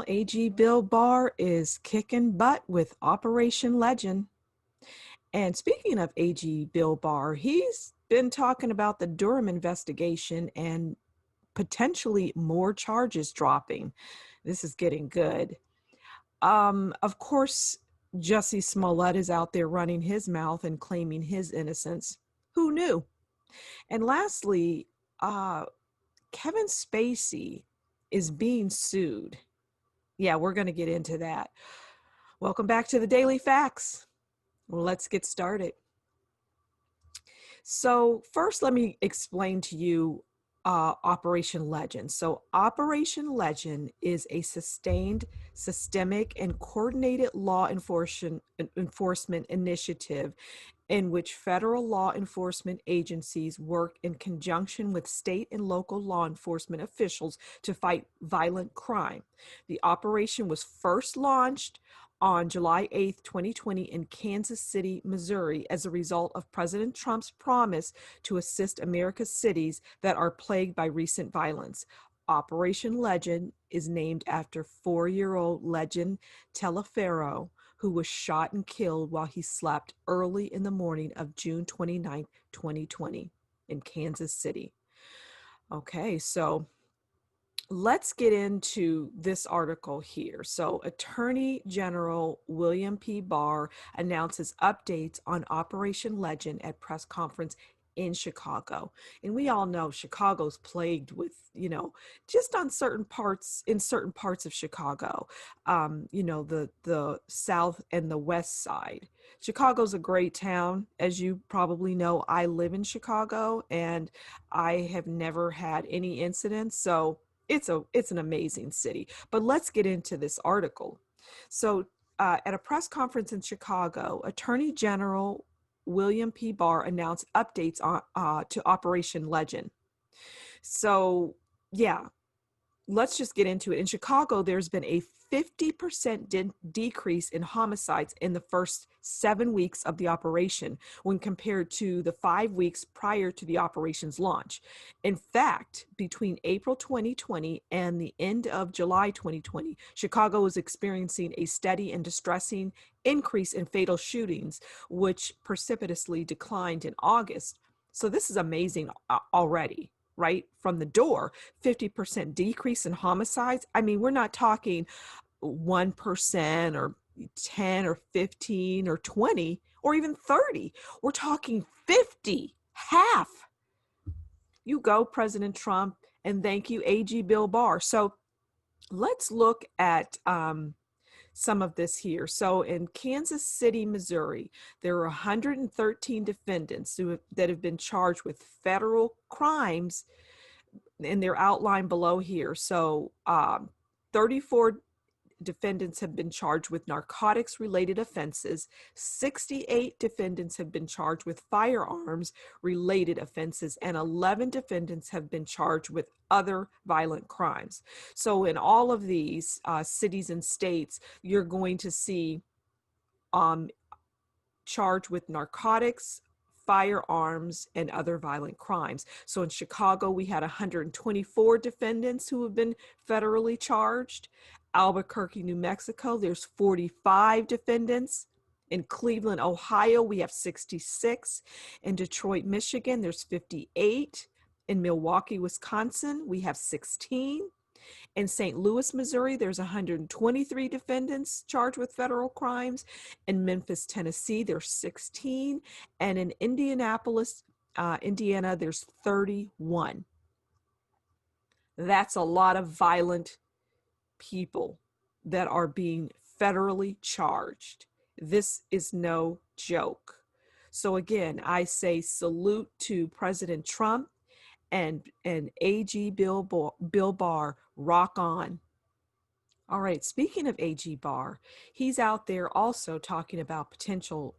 AG Bill Barr is kicking butt with Operation Legend. And speaking of AG Bill Barr, he's been talking about the Durham investigation and potentially more charges dropping. This is getting good. Of course, Jussie Smollett is out there running his mouth and claiming his innocence. Who knew? And lastly, Kevin Spacey is being sued. Yeah, we're going to get into that. Welcome back to the Daily Facts. Let's get started. So first, let me explain to you Operation Legend. So Operation Legend is a sustained, systemic, and coordinated law enforcement initiative in which federal law enforcement agencies work in conjunction with state and local law enforcement officials to fight violent crime. The operation was first launched on July 8th, 2020 in Kansas City, Missouri, as a result of President Trump's promise to assist America's cities that are plagued by recent violence. Operation Legend is named after 4-year-old Legend Taliaferro, who was shot and killed while he slept early in the morning of June 29, 2020 in Kansas City. Okay, so let's get into this article here. So Attorney General William P. Barr announces updates on Operation Legend at press conference in Chicago. And we all know Chicago's plagued with, just in certain parts of Chicago, the South and the West side. Chicago's a great town. As you probably know, I live in Chicago and I have never had any incidents. So it's an amazing city. But let's get into this article. So at a press conference in Chicago, Attorney General William P. Barr announced updates to Operation Legend. So yeah, let's just get into it. In Chicago, there's been a 50% decrease in homicides in the first 7 weeks of the operation when compared to the 5 weeks prior to the operation's launch. In fact, between April 2020 and the end of July 2020, Chicago was experiencing a steady and distressing increase in fatal shootings, which precipitously declined in August. So this is amazing already. Right from the door, 50% decrease in homicides. I mean, we're not talking 1% or 10 or 15 or 20 or even 30. We're talking 50, half. You go, President Trump, and thank you, AG Bill Barr. So let's look at some of this here. So in Kansas City, Missouri, there are 113 defendants that have been charged with federal crimes, and they're outlined below here. So 34 defendants have been charged with narcotics-related offenses. 68 defendants have been charged with firearms-related offenses, and 11 defendants have been charged with other violent crimes. So in all of these cities and states, you're going to see charged with narcotics, firearms, and other violent crimes. So in Chicago, we had 124 defendants who have been federally charged. Albuquerque, New Mexico, there's 45 defendants. In Cleveland, Ohio, we have 66. In Detroit, Michigan, there's 58. In Milwaukee, Wisconsin, we have 16. In St. Louis, Missouri, there's 123 defendants charged with federal crimes. In Memphis, Tennessee, there's 16. And in Indianapolis, Indiana, there's 31. That's a lot of violent people that are being federally charged. This is no joke. So again, I say salute to President Trump and AG Bill Barr, rock on. All right, speaking of AG Barr, he's out there also talking about potential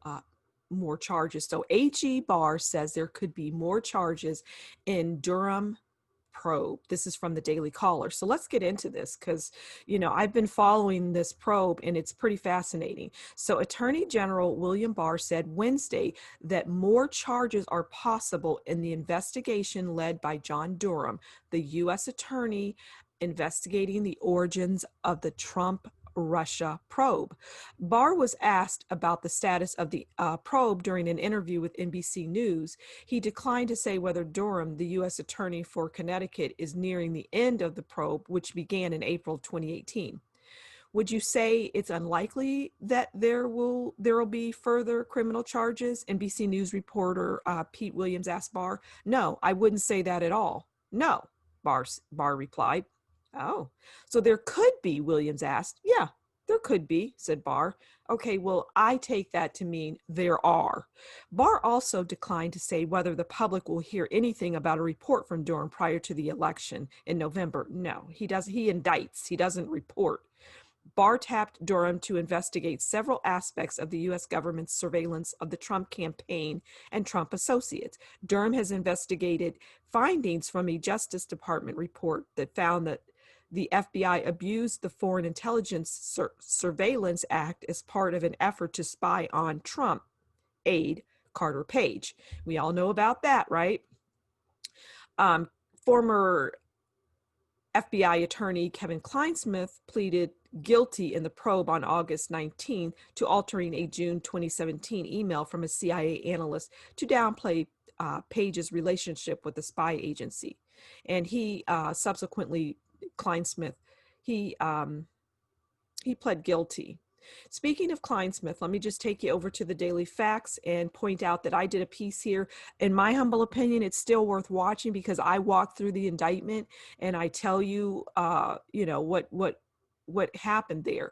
more charges. So AG Barr says there could be more charges in Durham probe. This is from the Daily Caller. So let's get into this because, I've been following this probe and it's pretty fascinating. So Attorney General William Barr said Wednesday that more charges are possible in the investigation led by John Durham, the U.S. attorney investigating the origins of the Trump-Russia probe. Barr was asked about the status of the probe during an interview with NBC News. He declined to say whether Durham, the U.S. Attorney for Connecticut, is nearing the end of the probe, which began in April 2018. Would you say it's unlikely that there will be further criminal charges? NBC News reporter Pete Williams asked Barr. No, I wouldn't say that at all. No, Barr replied. Oh, so there could be, Williams asked. Yeah, there could be, said Barr. Okay, well, I take that to mean there are. Barr also declined to say whether the public will hear anything about a report from Durham prior to the election in November. No, he doesn't. He indicts, he doesn't report. Barr tapped Durham to investigate several aspects of the U.S. government's surveillance of the Trump campaign and Trump associates. Durham has investigated findings from a Justice Department report that found that the FBI abused the Foreign Intelligence Surveillance Act as part of an effort to spy on Trump aide Carter Page. We all know about that, right? Former FBI attorney Kevin Clinesmith pleaded guilty in the probe on August 19 to altering a June 2017 email from a CIA analyst to downplay Page's relationship with the spy agency. And he subsequently, Clinesmith, he pled guilty. Speaking of Clinesmith, let me just take you over to the Daily Facts and point out that I did a piece here. In my humble opinion, it's still worth watching because I walked through the indictment and I tell you, what happened there.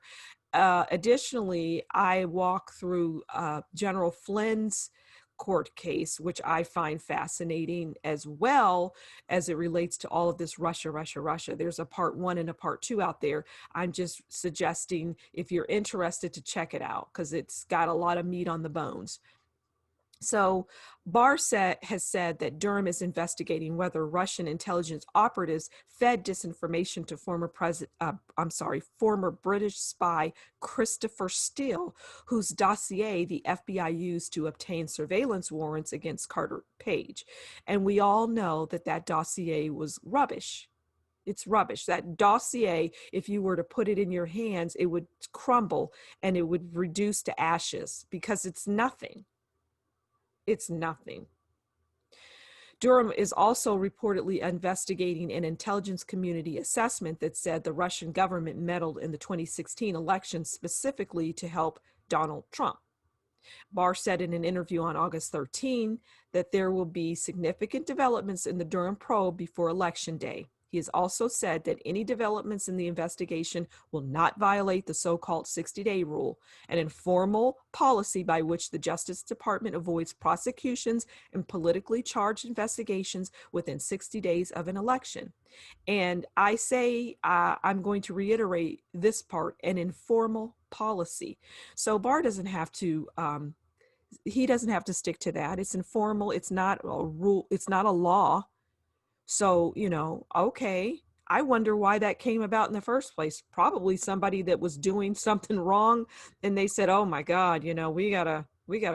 Additionally, I walk through General Flynn's court case, which I find fascinating as well as it relates to all of this Russia. There's a part 1 and a part 2 out there. I'm just suggesting if you're interested to check it out because it's got a lot of meat on the bones. So Barr has said that Durham is investigating whether Russian intelligence operatives fed disinformation to former British spy Christopher Steele, whose dossier the FBI used to obtain surveillance warrants against Carter Page. And we all know that that dossier was rubbish. It's rubbish. That dossier, if you were to put it in your hands, it would crumble and it would reduce to ashes because it's nothing. It's nothing. Durham is also reportedly investigating an intelligence community assessment that said the Russian government meddled in the 2016 election specifically to help Donald Trump. Barr said in an interview on August 13 that there will be significant developments in the Durham probe before Election Day. He has also said that any developments in the investigation will not violate the so-called 60-day rule, an informal policy by which the Justice Department avoids prosecutions and politically charged investigations within 60 days of an election. And I say, I'm going to reiterate this part, an informal policy. So Barr doesn't have to, he doesn't have to stick to that. It's informal. It's not a rule. It's not a law. So, okay, I wonder why that came about in the first place. Probably somebody that was doing something wrong and they said, oh my God, we gotta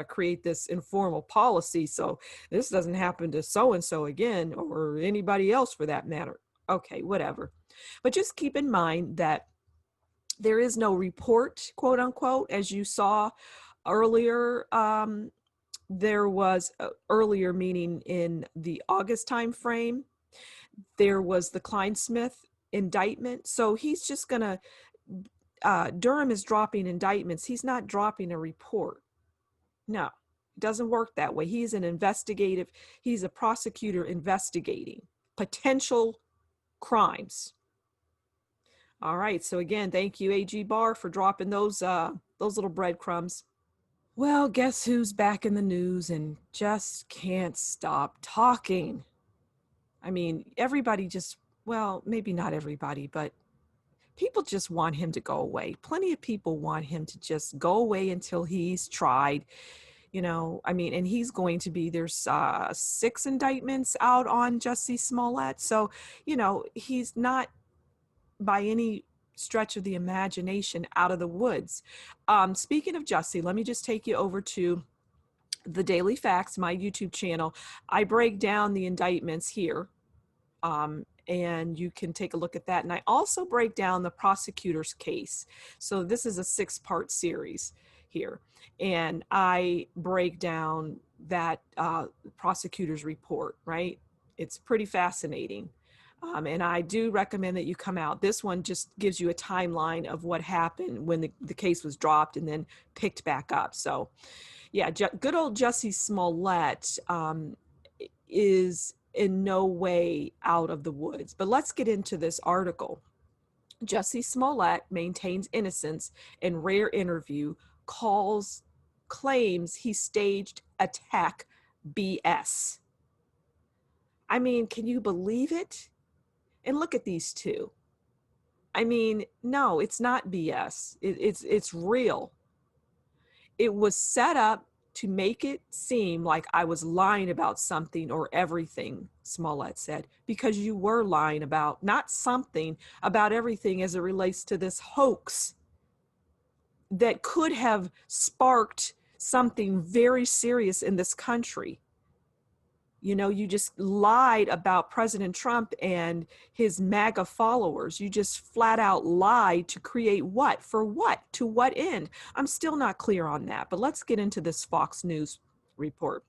create this informal policy so this doesn't happen to so-and-so again or anybody else for that matter. Okay, whatever. But just keep in mind that there is no report, quote unquote, as you saw earlier. There was earlier, meaning in the August time frame. There was the Clinesmith indictment. So he's just gonna, Durham is dropping indictments. He's not dropping a report. No, it doesn't work that way. He's a prosecutor investigating potential crimes. All right, so again, thank you, AG Barr, for dropping those little breadcrumbs. Well, guess who's back in the news and just can't stop talking? I mean, everybody just, well, maybe not everybody, but people just want him to go away. Plenty of people want him to just go away until he's tried, and he's going to be, there's 6 indictments out on Jussie Smollett. So, he's not by any stretch of the imagination out of the woods. Speaking of Jussie, let me just take you over to the Daily Facts, my YouTube channel. I break down the indictments here. And and you can take a look at that. And I also break down the prosecutor's case. So this is a 6-part series here, and I break down that prosecutor's report, right? It's pretty fascinating. And I do recommend that you come out. This one just gives you a timeline of what happened when the case was dropped and then picked back up. So yeah, good old Jussie Smollett is in no way out of the woods. But let's get into this article. Jussie Smollett maintains innocence in rare interview, claims he staged attack BS. I mean, can you believe it? And look at these two. I mean, no, it's not BS. It's real. It was set up to make it seem like I was lying about something or everything, Smollett said, because you were lying about not something, about everything as it relates to this hoax that could have sparked something very serious in this country. You know, you just lied about President Trump and his MAGA followers. You just flat out lied to create what? For what? To what end? I'm still not clear on that, but let's get into this Fox News report.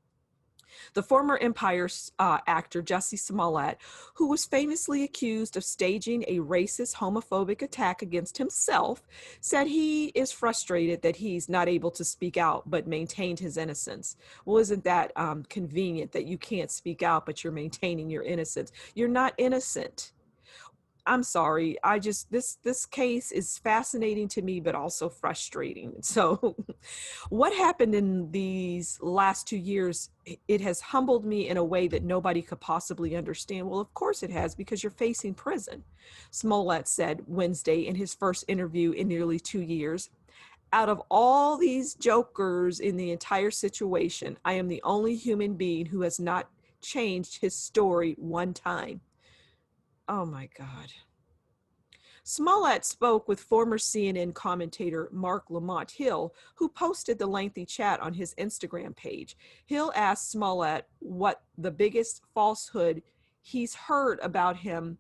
The former Empire actor Jussie Smollett, who was famously accused of staging a racist, homophobic attack against himself, said he is frustrated that he's not able to speak out but maintained his innocence. Well, isn't that convenient that you can't speak out but you're maintaining your innocence? You're not innocent. I'm sorry. This case is fascinating to me, but also frustrating. So what happened in these last 2 years, it has humbled me in a way that nobody could possibly understand. Well, of course it has, because you're facing prison. Smollett said Wednesday in his first interview in nearly 2 years. Out of all these jokers in the entire situation, I am the only human being who has not changed his story one time. Oh my God. Smollett spoke with former CNN commentator Mark Lamont Hill, who posted the lengthy chat on his Instagram page. Hill asked Smollett what the biggest falsehood he's heard about him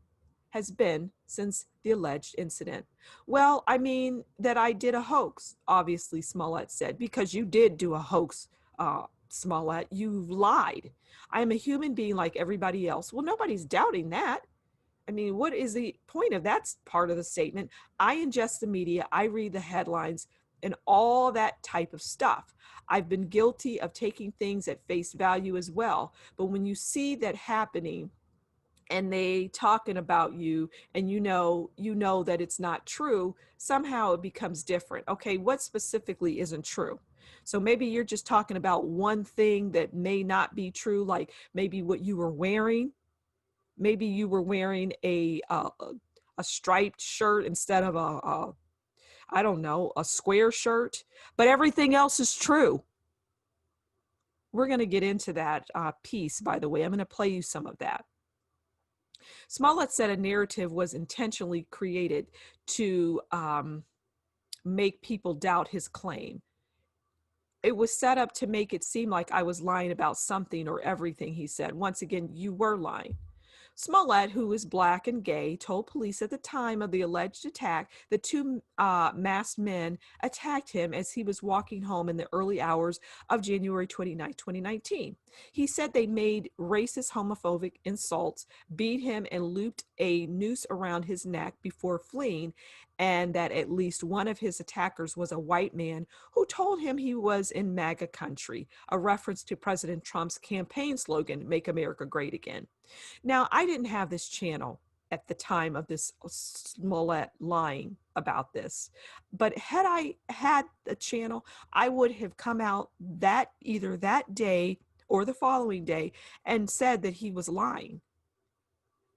has been since the alleged incident. Well, I mean, that I did a hoax, obviously, Smollett said, because you did do a hoax, Smollett. You lied. I am a human being like everybody else. Well, nobody's doubting that. I mean, what is the point of that part of the statement? I ingest the media, I read the headlines and all that type of stuff. I've been guilty of taking things at face value as well. But when you see that happening and they talking about you and you know that it's not true, somehow it becomes different. Okay, what specifically isn't true? So maybe you're just talking about one thing that may not be true, like maybe what you were wearing. Maybe you were wearing a striped shirt instead of I don't know, a square shirt, but everything else is true. We're going to get into that piece, by the way. I'm going to play you some of that. Smollett said a narrative was intentionally created to make people doubt his claim. It was set up to make it seem like I was lying about something or everything, he said. Once again, you were lying. Smollett, who is Black and gay, told police at the time of the alleged attack that two masked men attacked him as he was walking home in the early hours of January 29, 2019. He said they made racist, homophobic insults, beat him, and looped a noose around his neck before fleeing, and that at least one of his attackers was a white man who told him he was in MAGA country, a reference to President Trump's campaign slogan, "Make America Great Again." Now, I didn't have this channel at the time of this Smollett lying about this, but had I had the channel, I would have come out either that day or the following day and said that he was lying.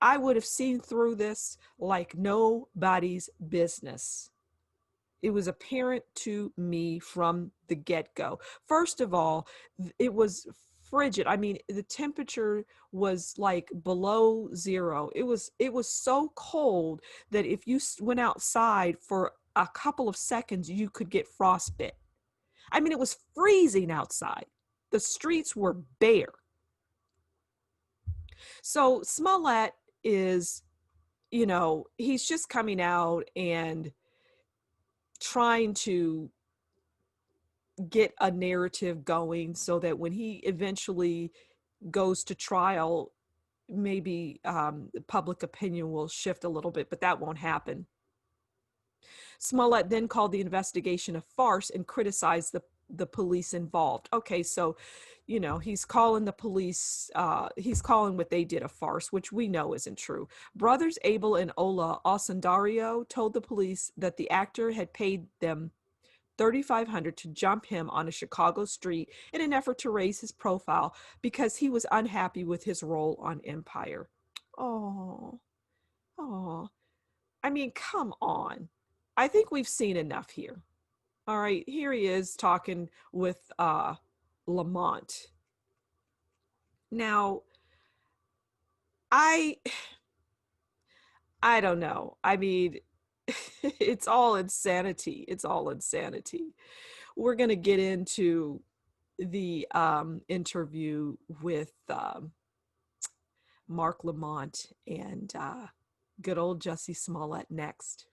I would have seen through this like nobody's business. It was apparent to me from the get-go. First of all, it was frigid. I mean, the temperature was like below zero. It was so cold that if you went outside for a couple of seconds, you could get frostbite. I mean, it was freezing outside. The streets were bare. So Smollett is he's just coming out and trying to get a narrative going so that when he eventually goes to trial, maybe public opinion will shift a little bit, but that won't happen. Smollett then called the investigation a farce and criticized the police involved. Okay, so, he's calling the police, he's calling what they did a farce, which we know isn't true. Brothers Abel and Ola Osundario told the police that the actor had paid them $3,500 to jump him on a Chicago street in an effort to raise his profile because he was unhappy with his role on Empire. Oh, oh. I mean, come on. I think we've seen enough here. All right, here he is talking with Lamont. Now, I don't know. I mean, it's all insanity. It's all insanity. We're going to get into the interview with Mark Lamont and good old Jussie Smollett next.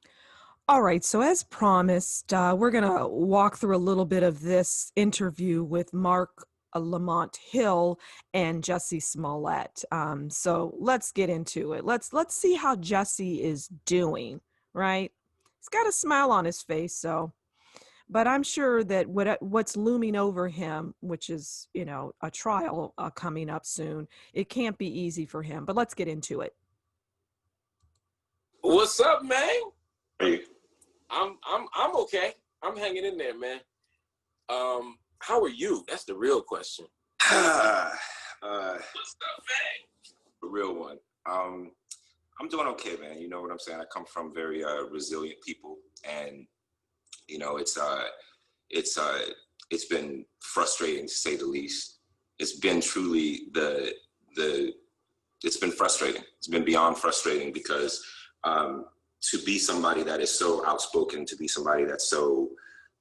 All right, so as promised, we're going to walk through a little bit of this interview with Mark Lamont Hill and Jussie Smollett. So let's get into it. Let's see how Jussie is doing, right? He's got a smile on his face, but I'm sure that what's looming over him, which is, a trial coming up soon, it can't be easy for him. But let's get into it. What's up, man? Hey. I'm okay. I'm hanging in there, man. How are you? That's the real question. What's up, man? The real one. I'm doing okay, man. You know what I'm saying? I come from very resilient people, and it's been frustrating to say the least. It's been truly it's been frustrating. It's been beyond frustrating because to be somebody that is so outspoken, to be somebody that's so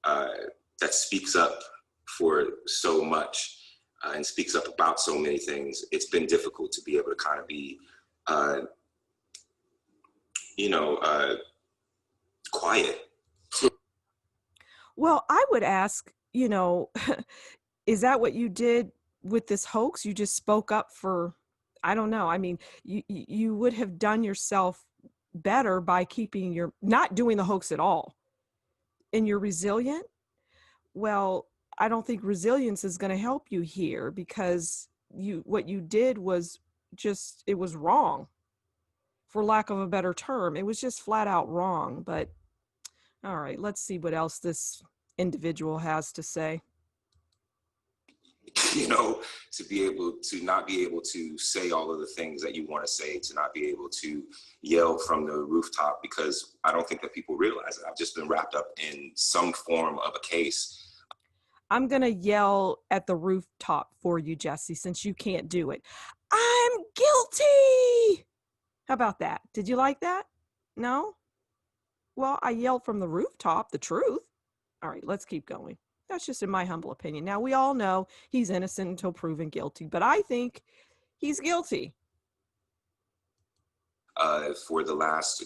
that speaks up for so much and speaks up about so many things, it's been difficult to be able to kind of be quiet. Well, I would ask, is that what you did with this hoax? You just spoke up for, I don't know. I mean, you would have done yourself better by not doing the hoax at all. And you're resilient? Well, I don't think resilience is going to help you here because what you did was just, it was wrong, for lack of a better term. It was just flat out wrong. But all right, let's see what else this individual has to say. To be able to not be able to say all of the things that you want to say, to not be able to yell from the rooftop, because I don't think that people realize it. I've just been wrapped up in some form of a case. I'm going to yell at the rooftop for you, Jussie, since you can't do it. I'm guilty. How about that? Did you like that? No? Well, I yelled from the rooftop, the truth. All right, let's keep going. That's just in my humble opinion. Now, we all know he's innocent until proven guilty, but I think he's guilty. For the last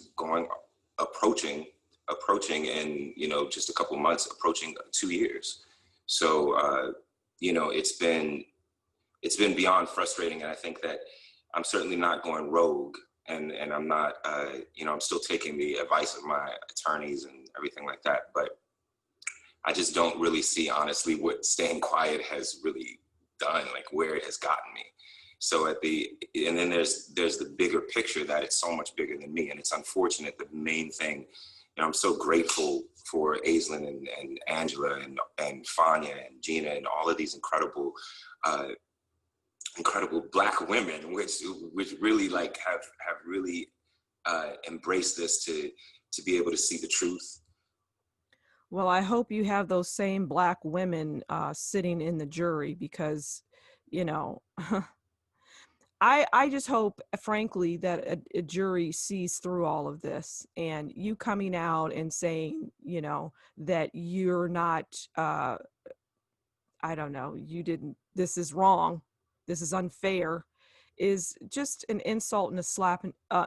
approaching in, just a couple months, approaching 2 years. So, it's been beyond frustrating. And I think that I'm certainly not going rogue, and I'm not, I'm still taking the advice of my attorneys and everything like that. But I just don't really see, honestly, what staying quiet has really done, like where it has gotten me. So and then there's the bigger picture that it's so much bigger than me. And it's unfortunate. The main thing, I'm so grateful for Aislinn and Angela and Fanya and Gina and all of these incredible Black women, which really have really embraced this to be able to see the truth. Well, I hope you have those same Black women sitting in the jury because, I just hope, frankly, that a jury sees through all of this, and you coming out and saying, that you're not, I don't know, this is wrong, this is unfair. is just an insult and a slap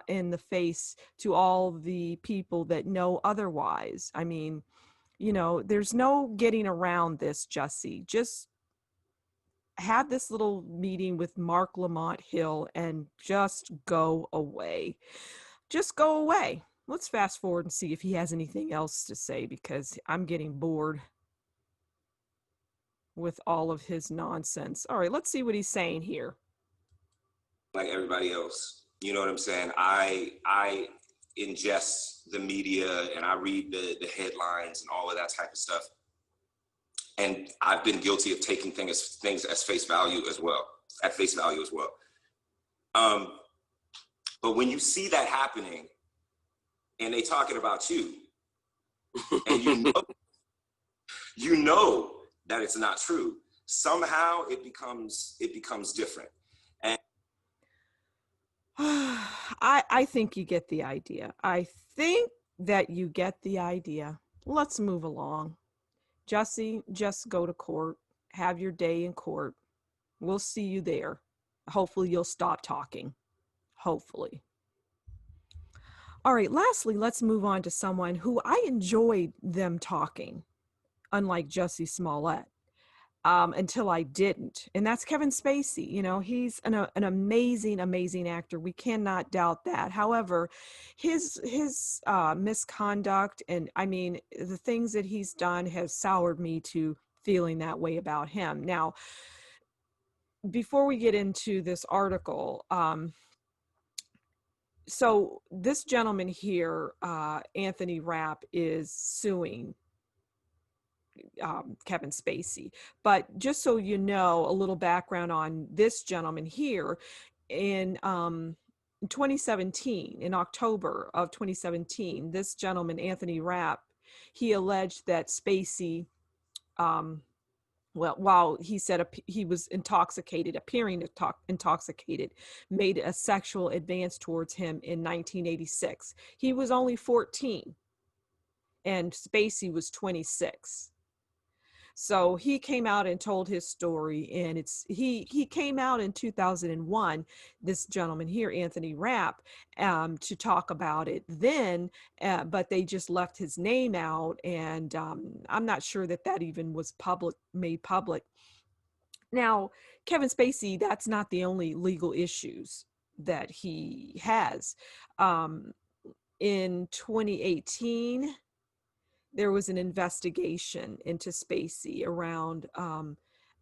in the face to all the people that know otherwise. I mean, you know, there's no getting around this, Jussie. Just have this little meeting with Mark Lamont Hill and just go away. Just go away. Let's fast forward and see if he has anything else to say, because I'm getting bored with all of his nonsense. All right, let's see what he's saying here. Like everybody else, you know what I'm saying? I ingest the media and I read the headlines and all of that type of stuff. And I've been guilty of taking things as face value as well, at face value as well. But when you see that happening and they talking about you, and you know that it's not true, somehow it becomes different. And I think you get the idea. I think that you get the idea. Let's move along. Jussie, just go to court. Have your day in court. We'll see you there. Hopefully you'll stop talking. Hopefully. All right, lastly, let's move on to someone who I enjoyed them talking, unlike Jussie Smollett, until I didn't. And that's Kevin Spacey. You know, he's an amazing, amazing actor. We cannot doubt that. However, his misconduct and, I mean, the things that he's done has soured me to feeling that way about him. Now, before we get into this article, so this gentleman here, Anthony Rapp, is suing Kevin Spacey. But just so you know, a little background on this gentleman here, in 2017, in October of 2017, this gentleman, Anthony Rapp, he alleged that Spacey, well, while he said he was intoxicated, appearing intoxicated, made a sexual advance towards him in 1986. He was only 14 and Spacey was 26. So he came out and told his story, and he came out in 2001, this gentleman here, Anthony Rapp, to talk about it then, but they just left his name out, and I'm not sure that even was made public. Now, Kevin Spacey, that's not the only legal issues that he has. In 2018, there was an investigation into Spacey around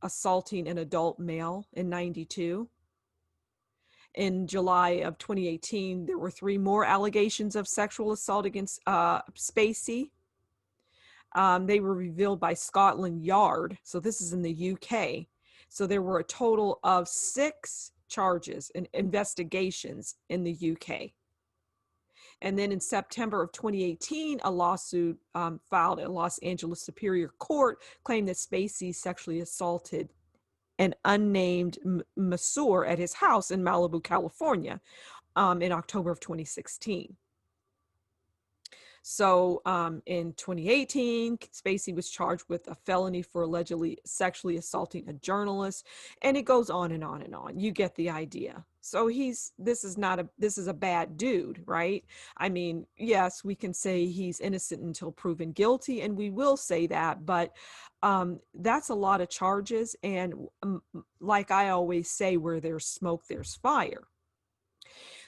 assaulting an adult male in 92. In July of 2018, there were 3 more allegations of sexual assault against Spacey. They were revealed by Scotland Yard. So this is in the UK. So there were a total of 6 charges and investigations in the UK. And then in September of 2018, a lawsuit filed at Los Angeles Superior Court claimed that Spacey sexually assaulted an unnamed masseur at his house in Malibu, California, in October of 2016. So in 2018, Spacey was charged with a felony for allegedly sexually assaulting a journalist, and it goes on and on and on. You get the idea. So this is a bad dude, right? I mean, yes, we can say he's innocent until proven guilty, and we will say that, but that's a lot of charges. And like I always say, where there's smoke, there's fire.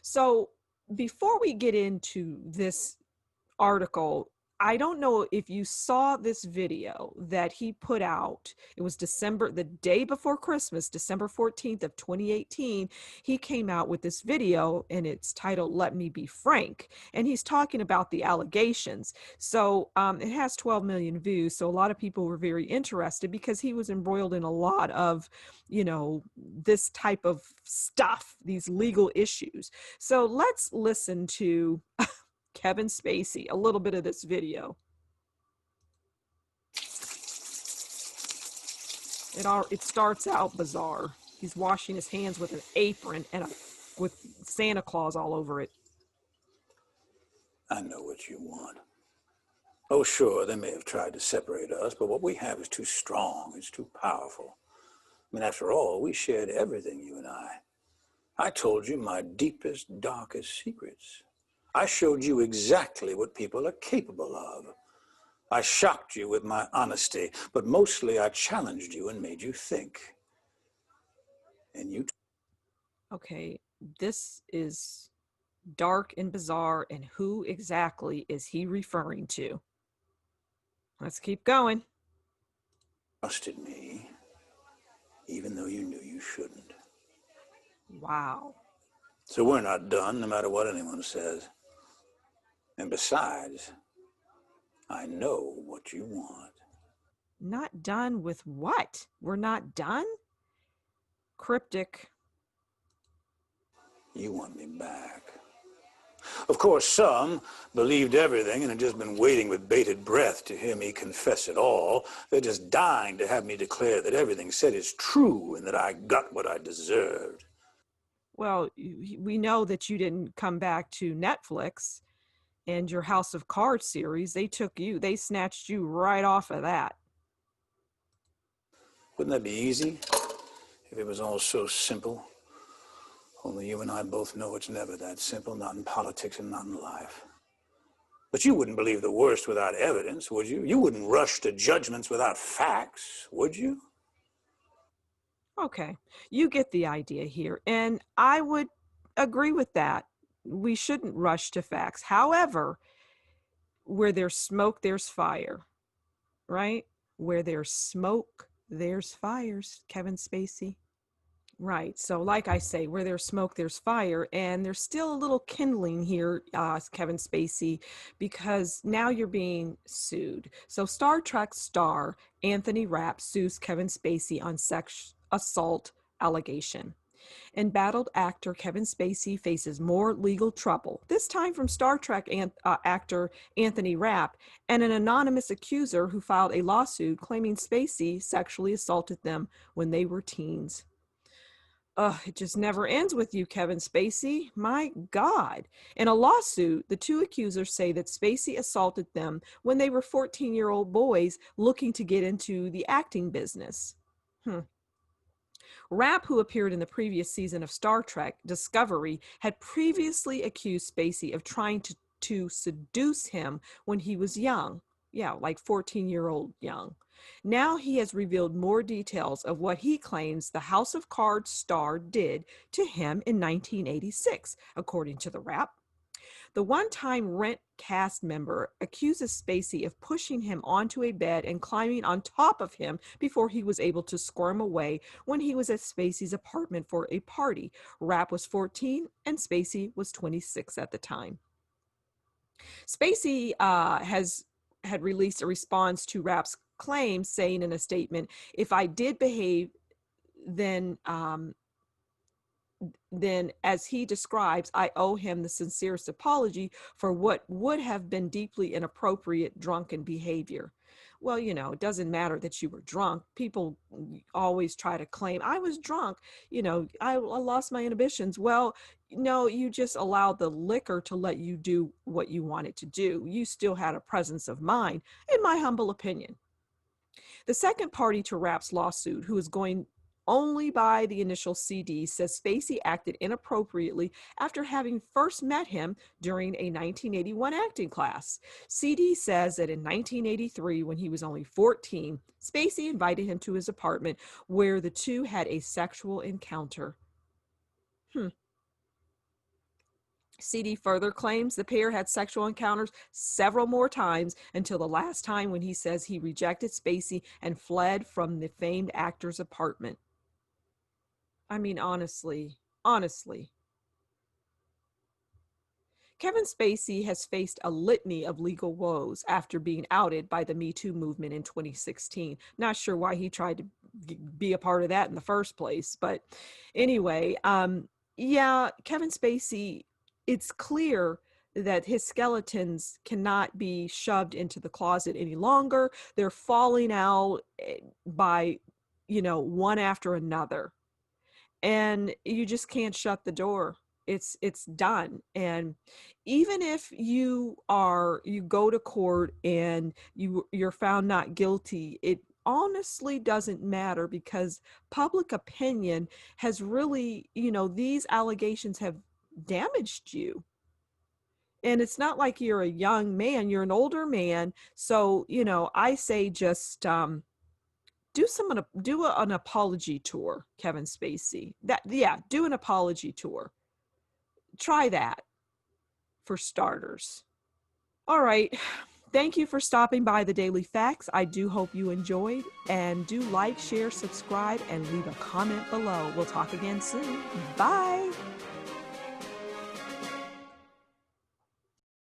So before we get into this article, I don't know if you saw this video that he put out. It was the day before Christmas, December 14th of 2018. He came out with this video, and it's titled "Let Me Be Frank," and he's talking about the allegations. So it has 12 million views. So a lot of people were very interested because he was embroiled in a lot of, you know, this type of stuff, these legal issues. So let's listen to Kevin Spacey, a little bit of this video. It starts out bizarre. He's washing his hands with an apron and with Santa Claus all over it. I know what you want. Oh, sure, they may have tried to separate us, but what we have is too strong, it's too powerful. I mean, after all, we shared everything, you and I. I told you my deepest, darkest secrets. I showed you exactly what people are capable of. I shocked you with my honesty, but mostly I challenged you and made you think. And you... Okay, this is dark and bizarre, and who exactly is he referring to? Let's keep going. trusted me, even though you knew you shouldn't. Wow. So we're not done, no matter what anyone says. And besides, I know what you want. Not done with what? We're not done? Cryptic. You want me back. Of course, some believed everything and had just been waiting with bated breath to hear me confess it all. They're just dying to have me declare that everything said is true and that I got what I deserved. Well, we know that you didn't come back to Netflix and your House of Cards series. They snatched you right off of that. Wouldn't that be easy if it was all so simple? Only you and I both know it's never that simple, not in politics and not in life. But you wouldn't believe the worst without evidence, would you? You wouldn't rush to judgments without facts, would you? Okay, you get the idea here, and I would agree with that. We shouldn't rush to facts. However, where there's smoke, there's fire, right? Where there's smoke, there's fires, Kevin Spacey. Right. So, like I say, where there's smoke, there's fire. And there's still a little kindling here, Kevin Spacey, because now you're being sued. So, Star Trek star Anthony Rapp sues Kevin Spacey on sex assault allegation. Embattled actor Kevin Spacey faces more legal trouble, this time from Star Trek actor Anthony Rapp and an anonymous accuser who filed a lawsuit claiming Spacey sexually assaulted them when they were teens. It just never ends with you, Kevin Spacey. My God. In a lawsuit, the two accusers say that Spacey assaulted them when they were 14-year-old boys looking to get into the acting business. Rapp, who appeared in the previous season of Star Trek Discovery, had previously accused Spacey of trying to seduce him when he was young. Yeah, like 14-year-old young. Now he has revealed more details of what he claims the House of Cards star did to him in 1986, according to the Rapp. The one-time Rent cast member accuses Spacey of pushing him onto a bed and climbing on top of him before he was able to squirm away when he was at Spacey's apartment for a party. Rapp was 14 and Spacey was 26 at the time. Spacey had released a response to Rapp's claim, saying in a statement, "If I did behave, then as he describes, I owe him the sincerest apology for what would have been deeply inappropriate drunken behavior." Well, it doesn't matter that you were drunk. People always try to claim, I was drunk, I lost my inhibitions. Well, no, you just allowed the liquor to let you do what you wanted to do. You still had a presence of mind, in my humble opinion. The second party to Rapp's lawsuit, who is going only by the initial CD, says Spacey acted inappropriately after having first met him during a 1981 acting class. CD says that in 1983, when he was only 14, Spacey invited him to his apartment where the two had a sexual encounter. CD further claims the pair had sexual encounters several more times until the last time when he says he rejected Spacey and fled from the famed actor's apartment. I mean, honestly. Kevin Spacey has faced a litany of legal woes after being outed by the Me Too movement in 2016. Not sure why he tried to be a part of that in the first place. But anyway, Kevin Spacey, it's clear that his skeletons cannot be shoved into the closet any longer. They're falling out by, one after another. And you just can't shut the door. It's done. And even if you go to court and you're found not guilty, honestly doesn't matter because public opinion has really, you know, these allegations have damaged you. And it's not like you're a young man, you're an older man. So, you know, I say just an apology tour, Kevin Spacey. That, yeah, do an apology tour. Try that for starters. All right. Thank you for stopping by the Daily Facts. I do hope you enjoyed, and do like, share, subscribe, and leave a comment below. We'll talk again soon. Bye.